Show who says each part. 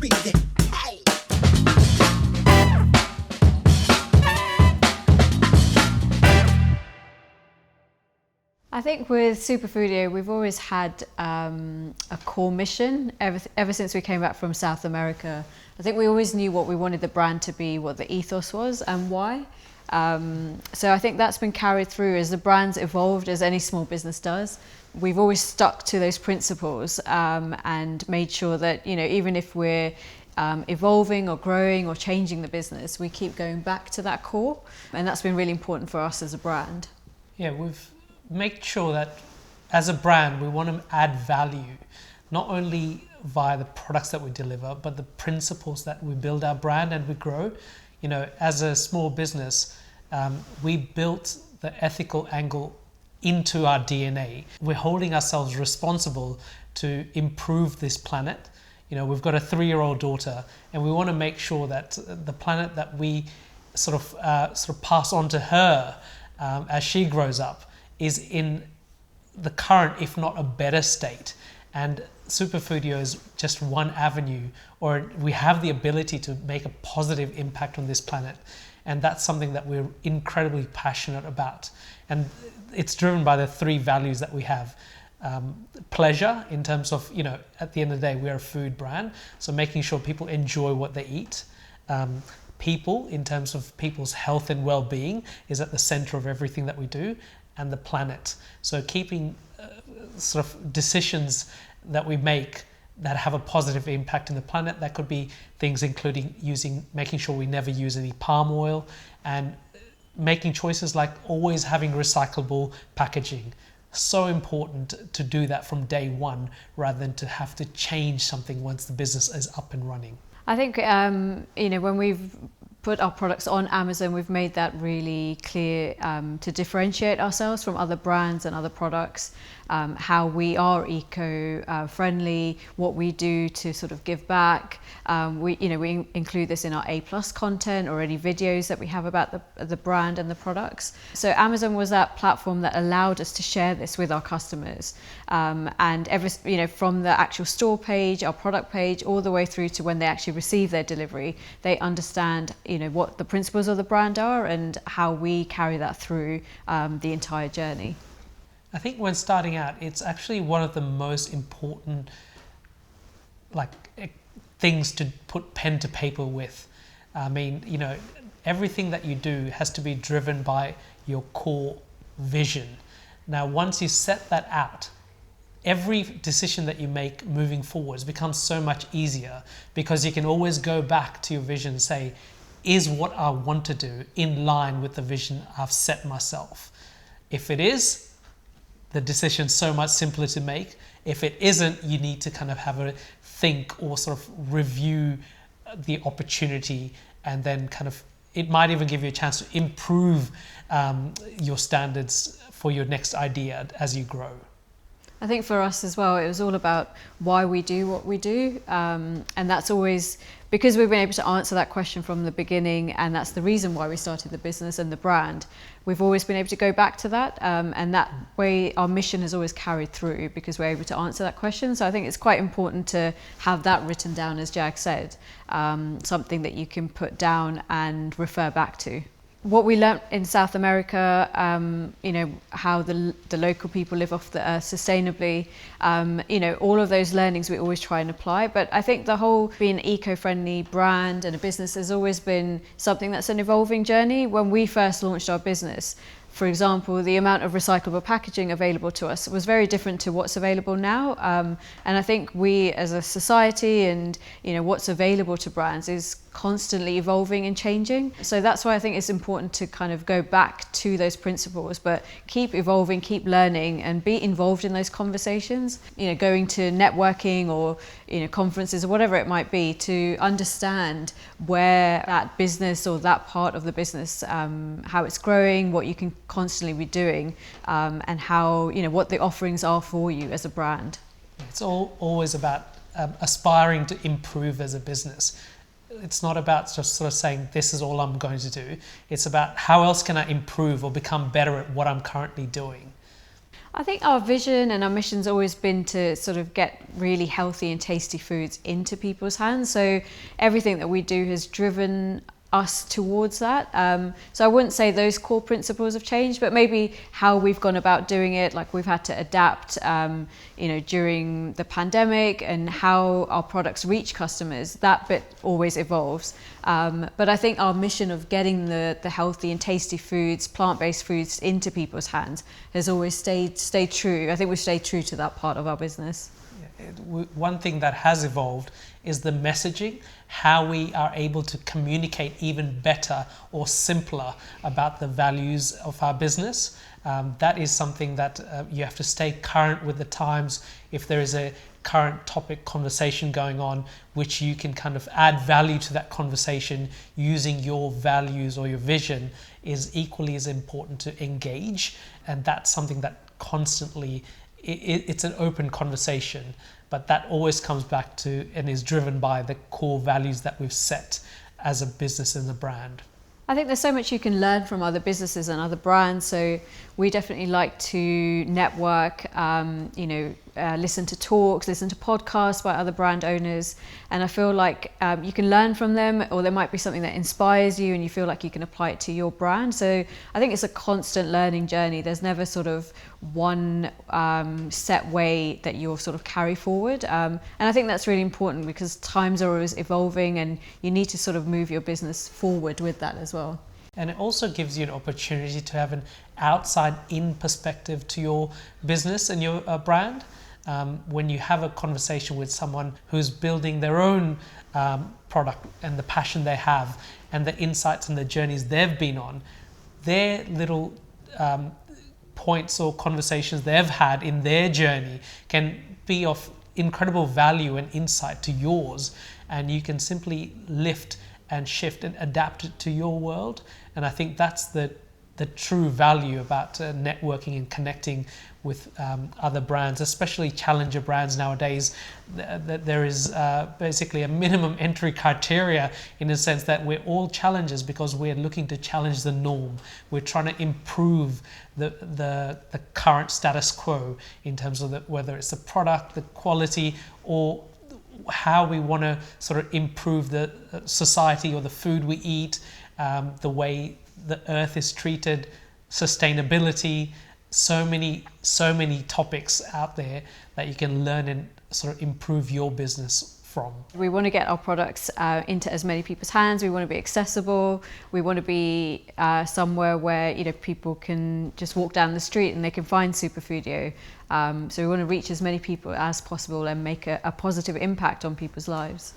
Speaker 1: breathe it. Hey.
Speaker 2: I think with Superfoodio, we've always had a core mission ever since we came back from South America. I think we always knew what we wanted the brand to be, what the ethos was and why. So I think that's been carried through as the brand's evolved, as any small business does. We've always stuck to those principles and made sure that, you know, even if we're evolving or growing or changing the business, we keep going back to that core. And that's been really important for us as a brand.
Speaker 3: Yeah, we've made sure that as a brand, we want to add value, not only via the products that we deliver, but the principles that we build our brand and we grow. You know, as a small business, we built the ethical angle into our DNA. We're holding ourselves responsible to improve this planet. You know, we've got a 3-year-old daughter, and we want to make sure that the planet that we sort of pass on to her as she grows up is in the current, if not a better state. And Superfoodio is just one avenue, or we have the ability to make a positive impact on this planet. And that's something that we're incredibly passionate about. And it's driven by the 3 values that we have. Pleasure, in terms of, you know, at the end of the day, we're a food brand. So making sure people enjoy what they eat. People, in terms of people's health and well-being, is at the center of everything that we do. And the planet. So keeping sort of decisions that we make that have a positive impact in the planet. That could be things including making sure we never use any palm oil, and making choices like always having recyclable packaging. So important to do that from day one, rather than to have to change something once the business is up and running.
Speaker 2: I think, you know, when we've put our products on Amazon, we've made that really clear to differentiate ourselves from other brands and other products, how we are eco-friendly, what we do to sort of give back. We include this in our A+ content or any videos that we have about the brand and the products. So Amazon was that platform that allowed us to share this with our customers. And from the actual store page, our product page, all the way through to when they actually receive their delivery, they understand, you know, what the principles of the brand are and how we carry that through the entire journey.
Speaker 3: I think when starting out, it's actually one of the most important things to put pen to paper with. I mean, you know, everything that you do has to be driven by your core vision. Now, once you set that out, every decision that you make moving forwards becomes so much easier, because you can always go back to your vision and say, is what I want to do in line with the vision I've set myself? If it is, the decision's so much simpler to make. If it isn't, you need to kind of have a think or sort of review the opportunity, and then kind of, it might even give you a chance to improve your standards for your next idea as you grow.
Speaker 2: I think for us as well, it was all about why we do what we do. And that's always, because we've been able to answer that question from the beginning, and that's the reason why we started the business and the brand, we've always been able to go back to that. And that way our mission has always carried through, because we're able to answer that question. So I think it's quite important to have that written down, as Jag said, something that you can put down and refer back to. What we learnt in South America, you know, how the local people live off the earth sustainably, you know, all of those learnings we always try and apply. But I think the whole being an eco-friendly brand and a business has always been something that's an evolving journey. When we first launched our business, for example, the amount of recyclable packaging available to us was very different to what's available now. And I think we as a society and, you know, what's available to brands is constantly evolving and changing. So that's why I think it's important to kind of go back to those principles, but keep evolving, keep learning, and be involved in those conversations. You know, going to networking or, you know, conferences or whatever it might be, to understand where that business or that part of the business, how it's growing, what you can constantly be doing, and how, you know, what the offerings are for you as a brand.
Speaker 3: It's always about aspiring to improve as a business. It's not about just sort of saying, this is all I'm going to do. It's about how else can I improve or become better at what I'm currently doing.
Speaker 2: I think our vision and our mission's always been to sort of get really healthy and tasty foods into people's hands. So everything that we do has driven us towards that. So I wouldn't say those core principles have changed, but maybe how we've gone about doing it. Like we've had to adapt, during the pandemic, and how our products reach customers. That bit always evolves. But I think our mission of getting the healthy and tasty foods, plant-based foods, into people's hands has always stayed true. I think we've stayed true to that part of our business.
Speaker 3: One thing that has evolved is the messaging, how we are able to communicate even better or simpler about the values of our business. That is something that you have to stay current with the times. If there is a current topic conversation going on, which you can kind of add value to that conversation using your values or your vision, is equally as important to engage. And that's something that constantly, it's an open conversation, but that always comes back to and is driven by the core values that we've set as a business and a brand.
Speaker 2: I think there's so much you can learn from other businesses and other brands. So we definitely like to network, listen to talks, listen to podcasts by other brand owners. And I feel like you can learn from them, or there might be something that inspires you and you feel like you can apply it to your brand. So I think it's a constant learning journey. There's never sort of one set way that you'll sort of carry forward. And I think that's really important because times are always evolving and you need to sort of move your business forward with that as well.
Speaker 3: And it also gives you an opportunity to have an outside-in perspective to your business and your brand. When you have a conversation with someone who's building their own product and the passion they have and the insights and the journeys they've been on, their little points or conversations they've had in their journey can be of incredible value and insight to yours, and you can simply lift and shift and adapt it to your world. And I think that's the true value about networking and connecting with other brands, especially challenger brands nowadays. There is basically a minimum entry criteria in the sense that we're all challengers because we're looking to challenge the norm. We're trying to improve the current status quo in terms of whether it's the product, the quality, or how we want to sort of improve the society or the food we eat, the way the earth is treated, sustainability, so many topics out there that you can learn and sort of improve your business from.
Speaker 2: We want to get our products into as many people's hands. We want to be accessible. We want to be somewhere where people can just walk down the street and they can find Superfoodio. So we want to reach as many people as possible and make a positive impact on people's lives.